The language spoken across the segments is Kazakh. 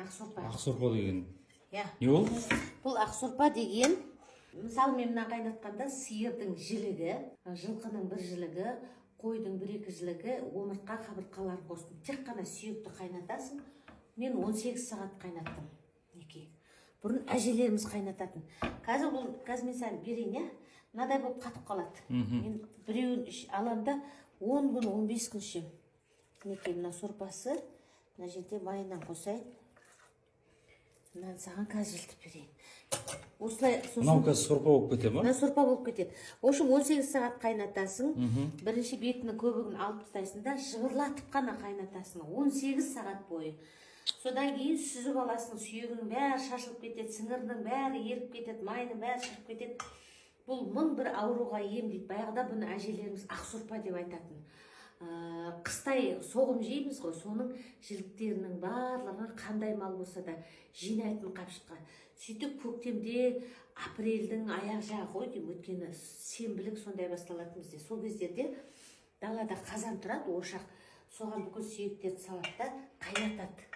ақсорпа. Ақсорпа деген. Иә. Не ол? Бұл ақсорпа деген, мысалы мен мына қайнатқанда сиырдың жілігі, жылқының бір жілігі, қойдың бір-екі жілігі, омыртқа қабырғаларын қостым. Тек қана сүйекті қайнатасың. Мен 18 сағат қайнаттым. Неке. Бұрын әжелеріміз қайнататын. Қазір мен саған берейін, иә? Мынадай болып қатып қалады. Мен біреуін аламын да 10 күн, 15 күн ішемін. Неке, мына сорпасы, мына жерде майынан қосайын. Мынаны саған қазір жылтып берейін. Осылай, мынау қазір сорпа болып кетеді ма? Мына сорпа болып кетеді. В общем, 18 сағат қайнатасың. Бірінші бетінің көбігін алып тастайсың да, жығырлатып қана қайнатасың. 18 сағат бойы. Содан кейін сүзіп аласың, сүйегінің бәрі шашылып кетеді, сіңірінің бәрі еріп кетеді, майының бәрі шығып кетеді. Бұл 1001 ауруға ем дейді. Баяғыда бұны әжелеріміз ақсорпа деп айтатын. Қыстай соғым жейміз ғой, соның жіліктерінің барлығы қандай мал болса да жинайтын қапшыққа. Сөйтіп көктемде апрельдің аяқ жағы ғой деймін, өткені сенбілік сондай басталатын бізде. Сол кездерде далада қазан тұрады, ошақ. Соған бүкіл сүйектерді салады да қайнатады.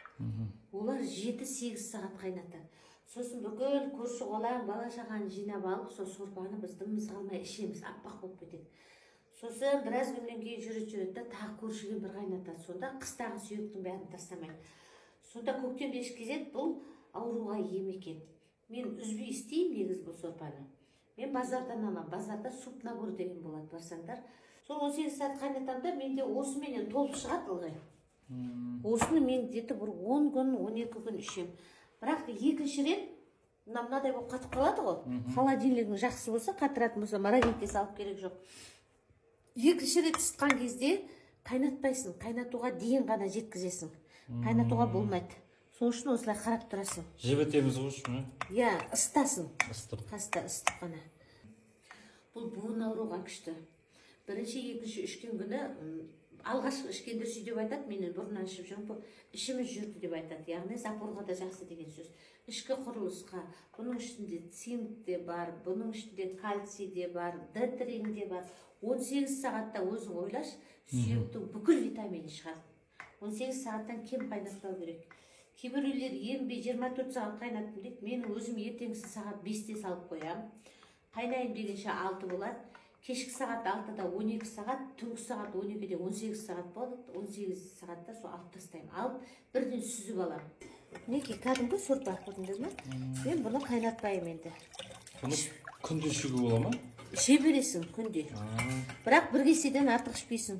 Олар 7-8 сағат қайнатады. Сосын бүкіл көрші қолаң бала шағаны жинап алып, сол сорпаны біз дымымыз қалмай ішеміз, аппақ болып кетеді. Сосын біраз күннен кейін жүреді да тағы көршіген бір қайнатады. Сонда қыстағы сүйектің бәрін тастамайды. Сонда көктемде ішкізеді, бұл ауруға ем екен. Мен үзбей істеймін негізі бұл сорпаны. Мен базардан аламын. Базарда суп набор деген болады, барсаңдар. Сол 18 сағат қайнатамын да, менде осыменен толып шығады ылғи. Осыны мен где-то бір 10 күн, 12 күн ішемін. Бірақ екінші рет мынадай болып қатып қалады ғой. Холодильнигің жақсы болса, қатыратын болса, морозилке салып керек жоқ. Екінші рет ысытқан кезде қайнатпайсың, қайнатуға дейін ғана жеткізесің. Қайнатуға болмайды. Сол үшін осылай қарап тұрасың. Жібітеміз ғой үшін. Иә, ыстасын. Ыстып. Қаста ыстып қана. Бұл буын ауруға күшті. Бірінші, екінші, үшкен күні алғашқы ішкендер сөйтіп айтады, менен бұрыннан ішіп жүрмін, ішіміз жүрді деп айтады. Яғни запорға да жақсы деген сөз. Ішкі құрылысқа, бұның ішінде цинк де бар, бұның ішінде кальций де бар, D-трин де бар. 18 сағатта өзің ойлаш, сүйектің бүкіл витамині шығады. 18 сағаттан кем қайнатпау керек. Кейбіреулер ембей 24 сағат қайнаттым дейді. Мен өзім ертеңгісі сағат 5-те салып қоямын. Қайнайын дегенше 6 болады. Кешкі сағат 6-да 12 сағат, түнгі сағат 12-де 18 сағат болады. 18 сағатта сол алып тастаймын. Алып бірден сүзіп аламын. Неке, кәдімгі сорпа көрдіңдер ме? Мен бұны қайнатпаймын енді. Бұны күнде ішуге бола ма? Іше бересің күнде. Бірақ бір кеседен артық ішпейсің.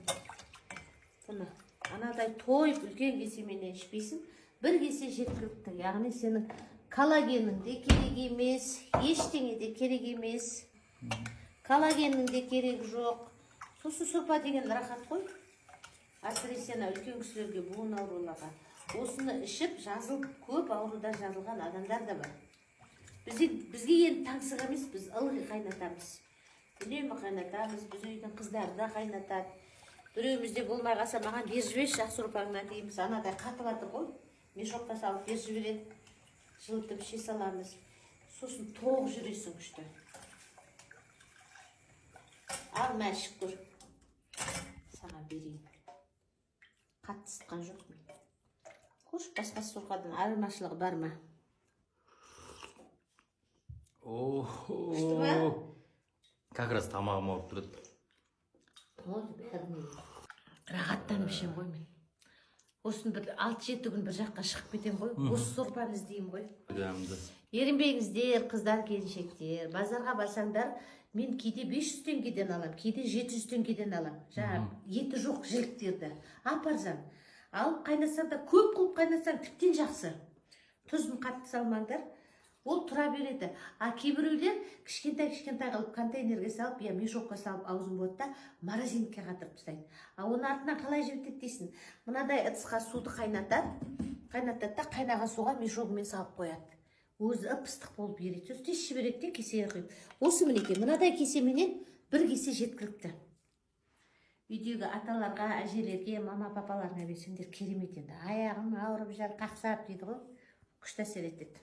Бұны анадай тойып үлкен кесемен ішпейсің. Бір кесе жеткілікті. Яғни сенің коллагенің де керек емес, ештеңе де керек емес. Коллагеннің де керек жоқ. Сосын сорпа деген рахат қой. Әсіресе үлкен кісілерге, буын ауруларға. Осыны ішіп, жазылып, көп ауруда жазылған адамдар да бар. Бізге енді таңсық емес, біз ылғи қайнатамыз. Үнемі қайнатамыз, біз үйдің қыздары да қайнатады. Біреуімізде болмай қалса, маған бер жіберші ақсорпаңнан дейміз. Анадай қатып жатыр ғой. Мешокқа салып бер жібереді. Жылытып іше саламыз. Сосын тоқ жүресің күшті. Ал мәшік көр. Саған берейін. Қатты ысытқан жоқпын. Қош, басқа сорпадан айырмашылығы бар ма? Күшті ма? Как раз тамағым ауырып тұрады. Рахаттанып ішем ғой мен. Осын бір 6-7 күн бір жаққа шығып кетем ғой. Осы сорпаны іздеймін ғой. Ерінбеңіздер, қыздар, келіншектер. Базарға барсаңдар, мен кейде 500 теңгеден алам, кейде 700 теңгеден алам. Жаңа еті жоқ жіліктерді. Апарсаң. Алып қайнасаң да, көп қылып қайнасаң тіптен жақсы. Тұзын қатты салмаңдар. Ол тұра береді. Кейбіреулер кішкентай қылып контейнерге салып, я мешокқа салып аузын болады да, морозилкаға қатырып тастайды. Оны артынан қалай жібітеді дейсің? Мынадай ыдысқа суды қайнатады да, қайнаған суға мешогымен салып қояды. Өзі ып-ыстық болып ереді. Сөз тез жібереді де кесеге құйып. Осы мінеке, мынадай кесеменен бір кесе жеткілікті. Үйдегі аталарға, әжелерге, мама-папаларына берсеңдер керемет енді. Аяғым ауырып жар, қақсап дейді ғой. Күшті әсер етеді.